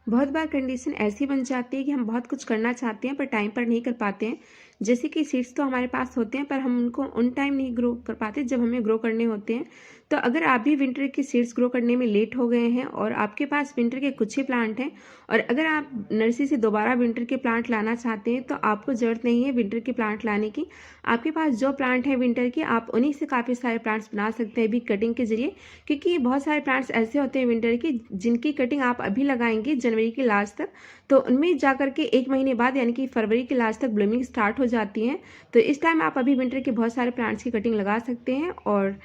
बहुत बार कंडीशन ऐसी बन जाती है कि हम बहुत कुछ करना चाहते हैं पर टाइम पर नहीं कर पाते हैं। जैसे कि सीड्स तो हमारे पास होते हैं पर हम उनको उन टाइम नहीं ग्रो कर पाते जब हमें ग्रो करने होते हैं। तो अगर आप भी विंटर के सीड्स ग्रो करने में लेट हो गए हैं और आपके पास विंटर के कुछ ही प्लांट हैं और अगर आप नर्सरी से दोबारा विंटर के प्लांट लाना चाहते हैं तो आपको ज़रूरत नहीं है विंटर के प्लांट लाने की। आपके पास जो प्लांट हैं विंटर के, आप उन्हीं से काफ़ी सारे प्लांट्स बना सकते हैं अभी कटिंग के ज़रिए। क्योंकि बहुत सारे प्लांट्स ऐसे होते हैं विंटर के जिनकी कटिंग आप अभी लगाएंगे जनवरी के लास्ट तक, तो उनमें जा कर के 1 महीने बाद यानी कि फरवरी के लास्ट तक ब्लूमिंग स्टार्ट हो जाती है। तो इस टाइम आप अभी विंटर के बहुत सारे प्लांट्स की कटिंग लगा सकते हैं और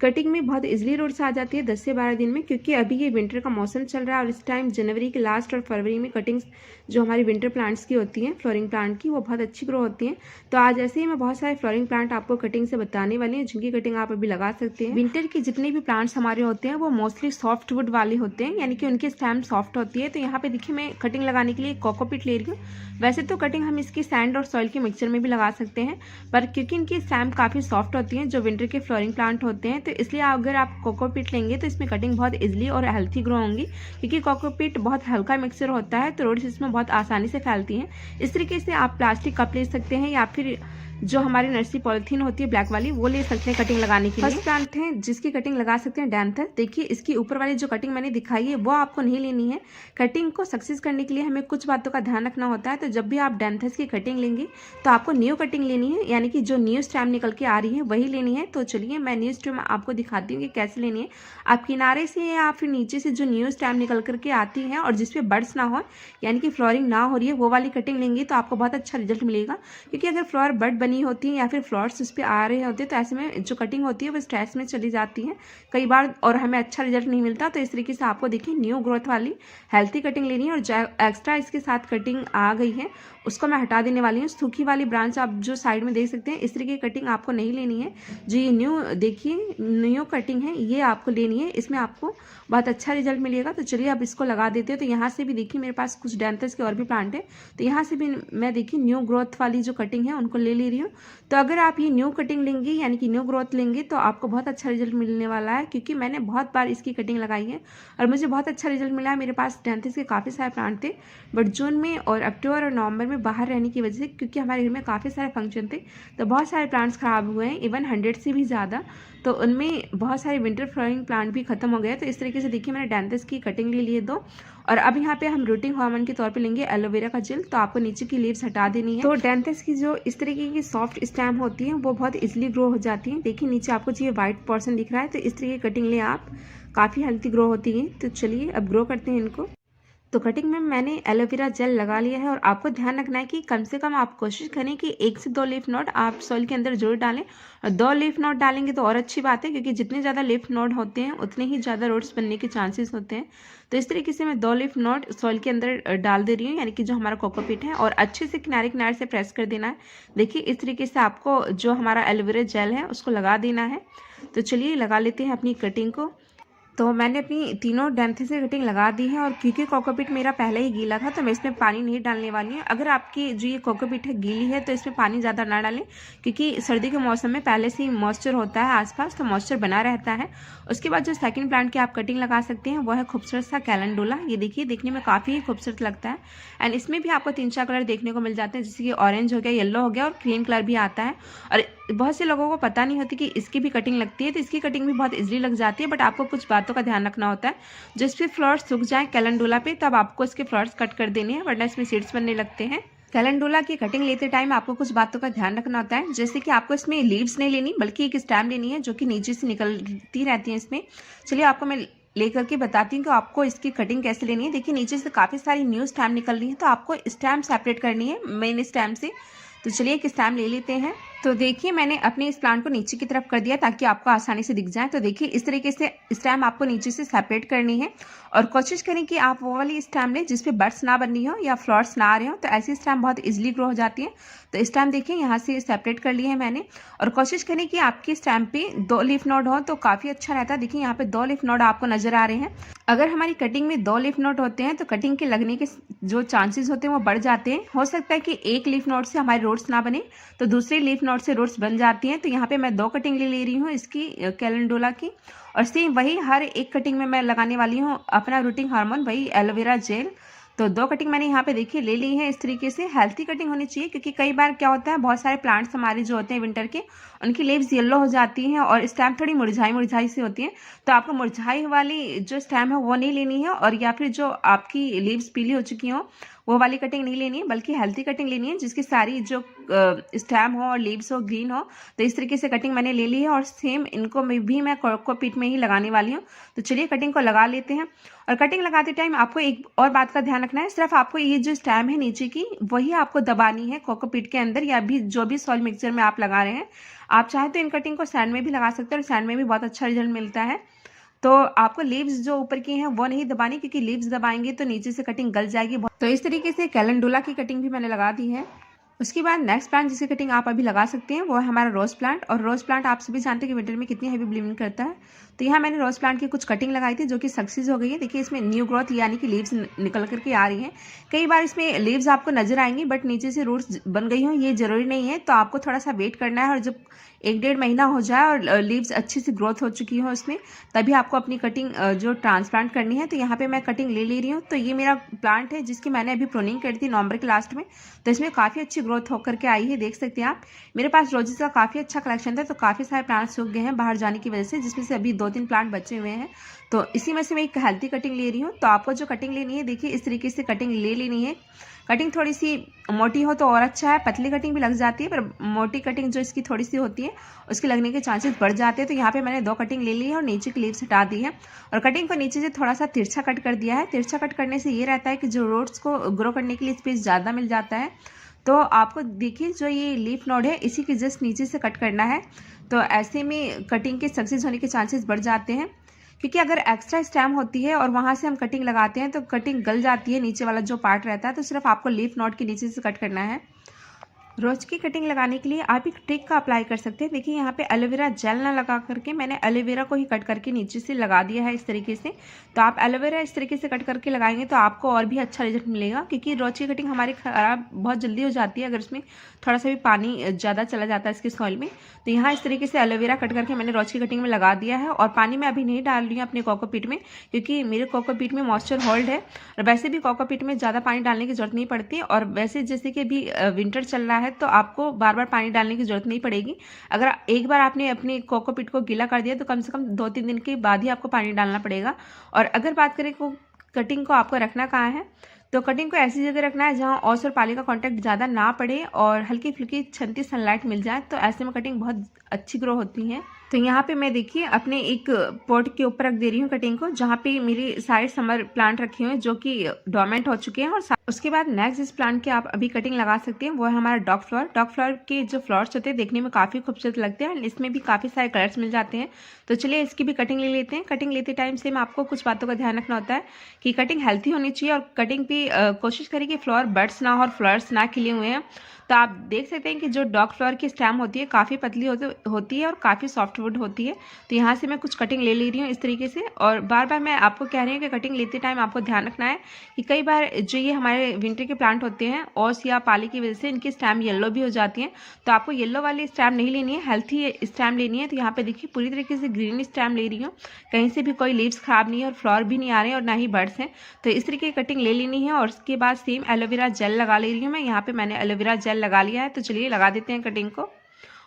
कटिंग में बहुत इजीली रूट्स आ जाती है 10 से 12 दिन में, क्योंकि अभी ये विंटर का मौसम चल रहा है और इस टाइम जनवरी के लास्ट और फरवरी में कटिंग्स जो हमारी विंटर प्लांट्स की होती हैं फ्लोरिंग प्लांट की, वो बहुत अच्छी ग्रो होती हैं। तो आज ऐसे ही मैं बहुत सारे फ्लोरिंग प्लांट आपको कटिंग से बताने वाली हूँ जिनकी कटिंग आप अभी लगा सकते हैं। विंटर के जितने भी प्लांट्स हमारे होते हैं वो मोस्टली सॉफ्ट वुड वाले होते हैं, यानी कि उनकी स्टेम सॉफ्ट होती है। तो यहाँ पे देखिए मैं कटिंग लगाने के लिए कोकोपीट ले रही हूँ। वैसे तो कटिंग हम इसकी सैंड और सॉइल के मिक्सचर में भी लगा सकते हैं, पर क्योंकि इनकी स्टेम काफ़ी सॉफ्ट होती है जो विंटर के फ्लोरिंग प्लांट होते हैं, तो इसलिए अगर आप कोकोपीट लेंगे तो इसमें कटिंग बहुत इजीली और हेल्थी ग्रो होंगी। क्योंकि कोकोपीट बहुत हल्का मिक्सचर होता है तो रोड्स इसमें बहुत आसानी से फैलती हैं। इस तरीके से आप प्लास्टिक कप ले सकते हैं या फिर जो हमारी नर्सरी पॉलिथीन होती है ब्लैक वाली, वो ले सकते हैं कटिंग लगाने के लिए। फर्स्ट प्लांट है जिसकी कटिंग लगा सकते हैं डैंथर। देखिए इसकी ऊपर वाली जो कटिंग मैंने दिखाई है वो आपको नहीं लेनी है। कटिंग को सक्सेस करने के लिए हमें कुछ बातों का ध्यान रखना होता है। तो जब भी आप डैंथर्स की कटिंग लेंगे तो आपको न्यू कटिंग लेनी है, यानी कि जो न्यू स्टेम निकल के आ रही है वही लेनी है। तो चलिए मैं न्यू स्टेम आपको दिखाती हूँ कि कैसे लेनी है। आप किनारे से या फिर नीचे से जो न्यू स्टेम निकल करके आती है और जिसपे बड्स ना हो, यानी कि फ्लोरिंग ना हो रही है, वो वाली कटिंग लेंगी तो आपको बहुत अच्छा रिजल्ट मिलेगा। क्योंकि अगर फ्लावर बड बनी होती है या फिर फ्लावर्स उस पर आ रहे होते हैं तो ऐसे में जो कटिंग होती है वो स्ट्रेस में चली जाती है कई बार और हमें अच्छा रिजल्ट नहीं मिलता। तो इस तरीके से आपको देखिए न्यू ग्रोथ वाली हेल्थी कटिंग लेनी है। और जो एक्स्ट्रा इसके साथ कटिंग आ गई है उसको मैं हटा देने वाली हूँ। सूखी वाली ब्रांच आप जो साइड में देख सकते हैं, इस तरीके की कटिंग आपको नहीं लेनी है। जो ये न्यू देखिए न्यू कटिंग है ये आपको लेनी है, इसमें आपको बहुत अच्छा रिजल्ट मिलेगा। तो चलिए अब इसको लगा देते हैं। तो यहाँ से भी देखिए मेरे पास कुछ डैंथर्स के और भी प्लांट है, तो यहाँ से भी मैं देखिए न्यू ग्रोथ वाली जो कटिंग है उनको ले रही हूँ। तो अगर आप ये न्यू कटिंग लेंगे यानी कि न्यू ग्रोथ लेंगे तो आपको बहुत अच्छा रिजल्ट मिलने वाला है। क्योंकि मैंने बहुत बार इसकी कटिंग लगाई है और मुझे बहुत अच्छा रिजल्ट मिला है। मेरे पास डैंथर्स के काफ़ी सारे प्लांट थे, बट जून में और अक्टूबर और नवंबर में बाहर रहने की वजह से, क्योंकि हमारे घर में काफ़ी सारे फंक्शन थे, तो बहुत सारे प्लांट्स ख़राब हुए हैं, इवन 100 से भी ज़्यादा। तो उनमें बहुत सारे विंटर फ्लावरिंग प्लांट भी खत्म हो गए। तो इस तरीके से देखिए मैंने डैंथर्स की कटिंग ले लिए 2। और अब यहाँ पे हम रूटिंग हार्मोन के तौर पे लेंगे एलोवेरा का जेल। तो आपको नीचे की लीव्स हटा देनी है। तो डैंथर्स की जो इस तरीके की सॉफ्ट स्टेम होती है वो बहुत इजीली ग्रो हो जाती है। देखिए नीचे आपको जो ये व्हाइट पोर्शन दिख रहा है, तो इस तरीके की कटिंग ले आप, काफ़ी हेल्थी ग्रो होती है। तो चलिए अब ग्रो करते हैं इनको। तो कटिंग में मैंने एलोवेरा जेल लगा लिया है और आपको ध्यान रखना है कि कम से कम आप कोशिश करें कि 1 से 2 लीफ नोड आप सॉइल के अंदर जरूर डालें। और 2 लीफ नोड डालेंगे तो और अच्छी बात है, क्योंकि जितने ज़्यादा लीफ नोड होते हैं उतने ही ज़्यादा रूट्स बनने के चांसेस होते हैं। तो इस तरीके से मैं 2 लीफ नोड सॉइल के अंदर डाल दे रही हूँ, यानी कि जो हमारा कोकोपीट है, और अच्छे से किनारे किनारे से प्रेस कर देना है। देखिए इस तरीके से आपको जो हमारा एलोवेरा जेल है उसको लगा देना है। तो चलिए लगा लेते हैं अपनी कटिंग को। तो मैंने अपनी तीनों डैंथर से कटिंग लगा दी है और क्योंकि कोकोपीट मेरा पहले ही गीला था तो मैं इसमें पानी नहीं डालने वाली हूँ। अगर आपकी जो ये कोकोपीट है गीली है तो इसमें पानी ज़्यादा ना डालें, क्योंकि सर्दी के मौसम में पहले से ही मॉइस्चर होता है आसपास, तो मॉइस्चर बना रहता है। उसके बाद जो सेकंड प्लांट की आप कटिंग लगा सकते हैं वो है खूबसूरत सा कैलेंडुला। ये देखिए देखने में काफ़ी ही खूबसूरत लगता है। एंड इसमें भी आपको 3-4 कलर देखने को मिल जाते हैं, जैसे कि ऑरेंज हो गया, येलो हो गया और क्रीम कलर भी आता है। और बहुत से लोगों को पता नहीं होती कि इसकी भी कटिंग लगती है, तो इसकी कटिंग भी बहुत इजीली लग जाती है। बट आपको कुछ बातों का ध्यान रखना होता है। जिस भी फ्लावर्स सूख जाए कैलेंडुला पे तब आपको इसके फ्लावर्स कट कर देने हैं, वरना इसमें सीड्स बनने लगते हैं। कैलेंडुला की कटिंग लेते टाइम आपको कुछ बातों का ध्यान रखना होता है, जैसे कि आपको इसमें लीव्स नहीं लेनी बल्कि एक स्टेम लेनी है जो कि नीचे से निकलती रहती है इसमें। चलिए आपको मैं लेकर के बताती हूँ कि आपको इसकी कटिंग कैसे लेनी है। देखिए नीचे से काफ़ी सारी न्यू स्टेम निकल रही है, तो आपको स्टेम सेपरेट करनी है मेन स्टेम से। तो चलिए एक स्टेम ले लेते हैं। तो देखिए मैंने अपने इस प्लांट को नीचे की तरफ कर दिया ताकि आपको आसानी से दिख जाए। तो देखिए इस तरीके से स्टेम आपको नीचे से सेपरेट करनी है और कोशिश करें कि आप वो वाली स्टेम लें जिसपे बड्स ना बन रही हो या फ्लावर्स ना आ रहे हो, तो ऐसी स्टेम बहुत इजीली ग्रो हो जाती है। तो स्टेम देखिए यहाँ से सेपरेट कर लिए है मैंने। और कोशिश करें कि आपकी स्टेम पे 2 लीफ नोड हो तो काफ़ी अच्छा रहता है। देखिए यहाँ पे 2 लीफ नोड आपको नजर आ रहे हैं। अगर हमारी कटिंग में 2 लीफ नोड होते हैं तो कटिंग के लगने के जो चांसेस होते हैं वो बढ़ जाते हैं। हो सकता है कि एक लीफ नोड से हमारे रूट्स ना बने तो दूसरे लीफ नोड से रूट्स बन जाती हैं। तो यहाँ पे मैं 2 कटिंग ले रही हूँ इसकी कैलेंडुला की, और सेम वही हर एक कटिंग में मैं लगाने वाली हूँ अपना रूटिंग हार्मोन, वही एलोवेरा जेल। तो 2 कटिंग मैंने यहाँ पे देखिए ले ली है। इस तरीके से हेल्थी कटिंग होनी चाहिए, क्योंकि कई बार क्या होता है बहुत सारे प्लांट्स हमारे जो होते हैं विंटर के, उनकी लीव्स येलो हो जाती हैं और स्टेम थोड़ी मुरझाई सी होती है। तो आपको मुरझाई वाली जो स्टेम है वो नहीं लेनी है, और या फिर जो आपकी लीव्स पीली हो चुकी हो वो वाली कटिंग नहीं लेनी है, बल्कि हेल्थी कटिंग लेनी है जिसकी सारी जो स्टेम हो और लीव्स हो ग्रीन हो। तो इस तरीके से कटिंग मैंने ले ली है और सेम इनको भी मैं कोकोपीट में ही लगाने वाली हूँ। तो चलिए कटिंग को लगा लेते हैं। और कटिंग लगाते टाइम आपको एक और बात का ध्यान रखना है, सिर्फ आपको ये जो स्टेम है नीचे की वही आपको दबानी है कोकोपीट के अंदर, या भी जो भी सॉइल मिक्सचर में आप लगा रहे हैं। आप चाहे तो इन कटिंग को सैंड में भी लगा सकते हैं और सैंड में भी बहुत अच्छा रिजल्ट मिलता है। तो आपको लीव्स जो ऊपर की हैं वो नहीं दबानी, क्योंकि लीव्स दबाएंगे तो नीचे से कटिंग गल जाएगी। तो इस तरीके से कैलेंडुला की कटिंग भी मैंने लगा दी है। उसके बाद नेक्स्ट प्लांट जिसकी कटिंग आप अभी लगा सकते हैं वो है हमारा रोज प्लांट। और रोज प्लांट आप सभी जानते हैं कि विंटर में कितनी हैवी ब्लूमिंग करता है। तो यहाँ मैंने रोज प्लांट की कुछ कटिंग लगाई थी जो कि सक्सेस हो गई है। देखिए इसमें न्यू ग्रोथ यानी कि लीव्स निकल करके आ रही हैं। कई बार इसमें लीव्स आपको नजर आएंगी बट नीचे से रूट्स बन गई हो, ये जरूरी नहीं है। तो आपको थोड़ा सा वेट करना है, और जब 1-1.5 महीना हो जाए और लीव्स अच्छी सी ग्रोथ हो चुकी हो उसमें, तभी आपको अपनी कटिंग जो ट्रांसप्लांट करनी है। तो यहाँ पे मैं कटिंग ले रही हूँ। तो ये मेरा प्लांट है जिसकी मैंने अभी प्रूनिंग करी थी नवंबर के लास्ट में। तो इसमें काफ़ी अच्छी ग्रोथ होकर के आई है, देख सकते हैं आप। मेरे पास रोजेस का काफ़ी अच्छा कलेक्शन था, तो काफ़ी सारे प्लांट्स सूख गए हैं बाहर जाने की वजह से, जिसमें से अभी 2-3 प्लांट बचे हुए हैं। तो इसी में से मैं एक हेल्थी कटिंग ले रही हूँ। तो आपको जो कटिंग लेनी है देखिए इस तरीके से कटिंग ले लेनी है। कटिंग थोड़ी सी मोटी हो तो और अच्छा है, पतली कटिंग भी लग जाती है, पर मोटी कटिंग जो इसकी थोड़ी सी होती है उसके लगने के चांसेस बढ़ जाते हैं। तो यहाँ पे मैंने 2 कटिंग ले ली है और नीचे की लीव्स हटा दी है, और कटिंग को नीचे से थोड़ा सा तिरछा कट कर दिया है। तिरछा कट करने से ये रहता है कि जो रूट्स को ग्रो करने के लिए स्पेस ज़्यादा मिल जाता है। तो आपको देखिए जो ये लीफ नोड है इसी के जस्ट नीचे से कट करना है। तो ऐसे में कटिंग के सक्सेस होने के चांसेस बढ़ जाते हैं, क्योंकि अगर एक्स्ट्रा स्टेम होती है और वहाँ से हम कटिंग लगाते हैं तो कटिंग गल जाती है, नीचे वाला जो पार्ट रहता है। तो सिर्फ आपको लीफ नोड के नीचे से कट करना है। रोज की कटिंग लगाने के लिए आप एक ट्रिक का अप्लाई कर सकते हैं। देखिए यहाँ पे एलोवेरा जेल ना लगा करके मैंने एलोवेरा को ही कट करके नीचे से लगा दिया है इस तरीके से। तो आप एलोवेरा इस तरीके से कट करके लगाएंगे तो आपको और भी अच्छा रिजल्ट मिलेगा, क्योंकि रोज की कटिंग हमारी खराब बहुत जल्दी हो जाती है अगर उसमें थोड़ा सा भी पानी ज़्यादा चला जाता है इसके सॉइल में। तो यहाँ इस तरीके से एलोवेरा कट करके मैंने रोज की कटिंग में लगा दिया है, और पानी में अभी नहीं डाल रही हूँ अपने कोकोपीट में, क्योंकि मेरे कोकोपीट में मॉइस्चर होल्ड है। और वैसे भी कोकोपीट में ज़्यादा पानी डालने की जरूरत नहीं पड़ती, और वैसे जैसे कि अभी विंटर चल रहा है तो आपको बार बार पानी डालने की जरूरत नहीं पड़ेगी। अगर एक बार आपने अपने कोकोपीट को गीला कर दिया तो कम से कम 2-3 दिन के बाद ही आपको पानी डालना पड़ेगा। और अगर बात करें को कटिंग को आपको रखना कहाँ है, तो कटिंग को ऐसी जगह रखना है जहाँ ओस और पानी का कांटेक्ट ज़्यादा ना पड़े और हल्की फुल्की छनती सनलाइट मिल जाए। तो ऐसे में कटिंग बहुत अच्छी ग्रो होती है। तो यहाँ पे मैं देखिए अपने एक पॉट के ऊपर रख दे रही हूँ कटिंग को, जहाँ पे मेरी सारे समर प्लांट रखे हुए हैं जो कि डोरमेंट हो चुके हैं। और उसके बाद नेक्स्ट इस प्लांट के आप अभी कटिंग लगा सकते हैं वो है हमारा डॉग फ्लावर। डॉग फ्लावर के जो फ्लावर्स होते हैं देखने में काफ़ी खूबसूरत लगते हैं, इसमें भी काफ़ी सारे कलर्स मिल जाते हैं। तो चलिए इसकी भी कटिंग ले लेते हैं। कटिंग लेते टाइम से मैं आपको कुछ बातों का ध्यान रखना होता है कि कटिंग हेल्थी होनी चाहिए, और कटिंग पे कोशिश करें कि फ्लावर बड्स ना हो और फ्लावर्स ना खिले हुए हैं। तो आप देख सकते हैं कि जो डॉग फ्लावर की स्टेम होती है काफ़ी पतली होती है और काफ़ी सॉफ्टवुड होती है। तो यहाँ से मैं कुछ कटिंग ले रही हूँ इस तरीके से। और बार बार मैं आपको कह रही हूँ कि कटिंग लेते टाइम आपको ध्यान रखना है कि कई बार जो ये हमारे विंटर के प्लांट होते हैं ओस या पाली की वजह से इनकी स्टेम येलो भी हो जाती है। तो आपको येलो वाली स्टेम नहीं लेनी है, हेल्थी स्टेम लेनी है। तो यहाँ पे देखिए पूरी तरीके से ग्रीन स्टेम ले रही हूँ, कहीं से भी कोई लीव्स खराब नहीं है और फ्लावर भी नहीं आ रहे हैं और ना ही बर्ड्स हैं। तो इस तरीके की कटिंग ले लेनी है। और उसके बाद सेम एलोवेरा जेल लगा ले रही हूँ मैं। यहाँ पे मैंने एलोवेरा जेल लगा लिया है। तो चलिए लगा देते हैं कटिंग को।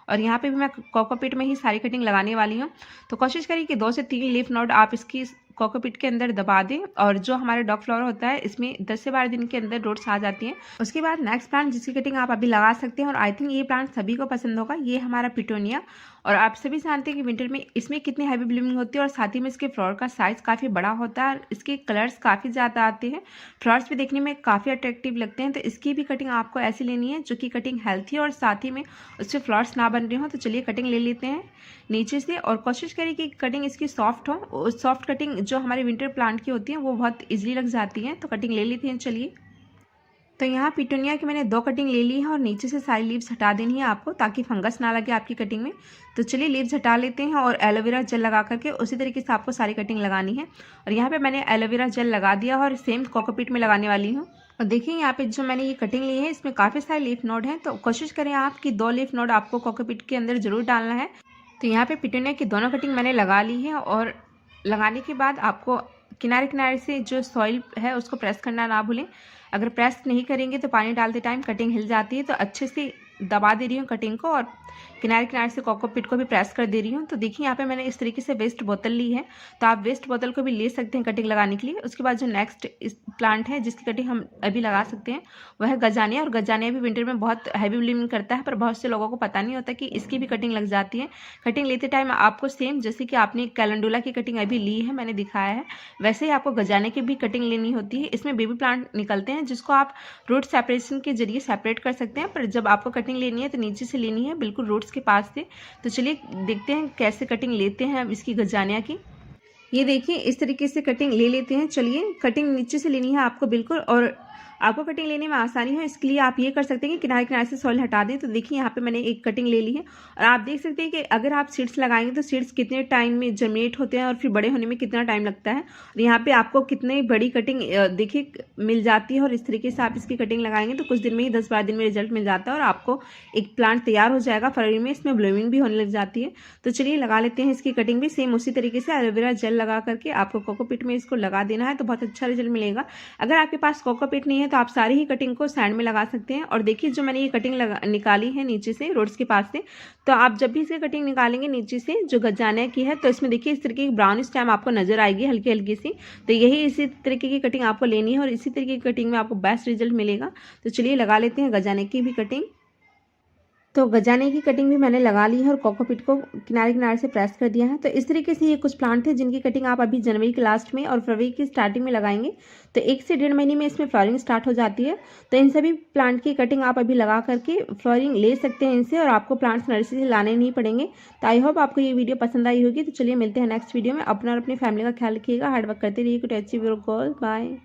और यहाँ पे भी मैं कोकोपीट में ही सारी कटिंग लगाने वाली हूँ। तो कोशिश करिए कि 2 से 3 लीफ नोड आप इसकी कोकोपीट के अंदर दबा दें। और जो हमारे डॉग फ्लावर होता है इसमें 10 से 12 दिन के अंदर रूट्स आ जाती हैं। उसके बाद नेक्स्ट प्लांट जिसकी कटिंग आप अभी लगा सकते हैं, और आई थिंक ये प्लांट सभी को पसंद होगा, ये हमारा पिटोनिया। और आप सभी जानते हैं कि विंटर में इसमें कितनी हैवी ब्लूमिंग होती है, और साथ ही में इसके फ्लावर का साइज़ काफ़ी बड़ा होता है और इसके कलर्स काफ़ी ज़्यादा आते हैं। फ्लावर्स भी देखने में काफ़ी अट्रैक्टिव लगते हैं। तो इसकी भी कटिंग आपको ऐसी लेनी है जो कि कटिंग हेल्थी और साथ ही में उससे फ्लावर्स ना बन रहे हो। तो चलिए कटिंग ले लेते हैं नीचे से, और कोशिश करिए कि कटिंग इसकी सॉफ्ट हो। सॉफ्ट कटिंग जो हमारे विंटर प्लांट की होती है वो बहुत ईजिली लग जाती है। तो कटिंग ले लेते हैं चलिए। तो यहाँ पिटूनिया की मैंने 2 कटिंग ले ली है, और नीचे से सारी लीव्स हटा देनी है आपको ताकि फंगस ना लगे आपकी कटिंग में। तो चलिए लीव्स हटा लेते हैं, और एलोवेरा जेल लगा करके उसी तरीके से आपको सारी कटिंग लगानी है। और यहाँ पे मैंने एलोवेरा जेल लगा दिया और सेम कोकोपीट में लगाने वाली हूँ। और देखिए यहाँ पे जो मैंने ये कटिंग ली है इसमें काफ़ी सारे लीफ नोड हैं। तो कोशिश करें आप कि 2 लीफ नोड आपको कोकोपीट के अंदर जरूर डालना है। तो यहाँ पे पिटूनिया की दोनों कटिंग मैंने लगा ली है, और लगाने के बाद आपको किनारे किनारे से जो सॉइल है उसको प्रेस करना ना भूलें। अगर प्रेस नहीं करेंगे तो पानी डालते टाइम कटिंग हिल जाती है। तो अच्छे से दबा दे रही हूँ कटिंग को और किनारे किनारे से कोकोपीट को भी प्रेस कर दे रही हूँ। तो देखिए यहाँ पे मैंने इस तरीके से वेस्ट बोतल ली है, तो आप वेस्ट बोतल को भी ले सकते हैं कटिंग लगाने के लिए। उसके बाद जो नेक्स्ट इस प्लांट है जिसकी कटिंग हम अभी लगा सकते हैं वह है गजानिया। और गजानिया भी विंटर में बहुत हैवी ब्लूमिंग करता है, पर बहुत से लोगों को पता नहीं होता कि इसकी भी कटिंग लग जाती है। कटिंग लेते टाइम आपको सेम जैसे कि आपने कैलेंडुला की कटिंग अभी ली है, मैंने दिखाया है, वैसे ही आपको गजाने की भी कटिंग लेनी होती है। इसमें बेबी प्लांट निकलते हैं जिसको आप रूट सेपरेशन के जरिए सेपरेट कर सकते हैं, पर जब आपको कटिंग लेनी है तो नीचे से लेनी है, बिल्कुल रूट्स के पास से। तो चलिए देखते हैं कैसे कटिंग लेते हैं अब इसकी गजानिया की। ये देखिए इस तरीके से कटिंग ले लेते हैं। चलिए कटिंग नीचे से लेनी है आपको बिल्कुल, और आपको कटिंग लेने में आसानी हो इसके लिए आप ये कर सकते हैं कि किनारे किनारे से सॉइल हटा दें। तो देखिए यहाँ पे मैंने एक कटिंग ले ली है और आप देख सकते हैं कि अगर आप सीड्स लगाएंगे तो सीड्स कितने टाइम में जर्मिनेट होते हैं और फिर बड़े होने में कितना टाइम लगता है। और यहाँ पे आपको कितनी बड़ी कटिंग देखिए मिल जाती है। और इस तरीके से आप इसकी कटिंग लगाएंगे तो कुछ दिन में ही 10-12 दिन में रिजल्ट मिल जाता है और आपको एक प्लांट तैयार हो जाएगा। फरवरी में इसमें ब्लूमिंग भी होने लग जाती है। तो चलिए लगा लेते हैं इसकी कटिंग भी सेम उसी तरीके से। एलोवेरा जेल लगा करके आपको कोकोपीट में इसको लगा देना है तो बहुत अच्छा रिजल्ट मिलेगा। अगर आपके पास कोकोपीट नहीं है तो आप सारी ही कटिंग को सैंड में लगा सकते हैं। और देखिए जो मैंने ये कटिंग निकाली है नीचे से रोड्स के पास से, तो आप जब भी इसकी कटिंग निकालेंगे नीचे से जो गजानिया की है तो इसमें देखिए इस तरीके की ब्राउन स्टेम आपको नजर आएगी हल्की हल्की सी। तो यही इसी तरीके की कटिंग आपको लेनी है और इसी तरीके की कटिंग में आपको बेस्ट रिजल्ट मिलेगा। तो चलिए लगा लेते हैं गजानिया की भी कटिंग। तो गजाने की कटिंग भी मैंने लगा ली है और कोकोपीट को किनारे किनारे से प्रेस कर दिया है। तो इस तरीके से ये कुछ प्लांट थे जिनकी कटिंग आप अभी जनवरी के लास्ट में और फरवरी की स्टार्टिंग में लगाएंगे तो 1 से 1.5 महीने में इसमें फ्लावरिंग स्टार्ट हो जाती है। तो इन सभी प्लांट की कटिंग आप अभी लगा करके फ्लावरिंग ले सकते हैं इनसे और आपको प्लांट्स नर्सरी से लाने नहीं पड़ेंगे। तो आई होप आपको ये वीडियो पसंद आई होगी। तो चलिए मिलते हैं नेक्स्ट वीडियो में। अपना और अपनी फैमिली का ख्याल रखिएगा, हार्ड वर्क करते रहिए। To achieve your goal. Bye.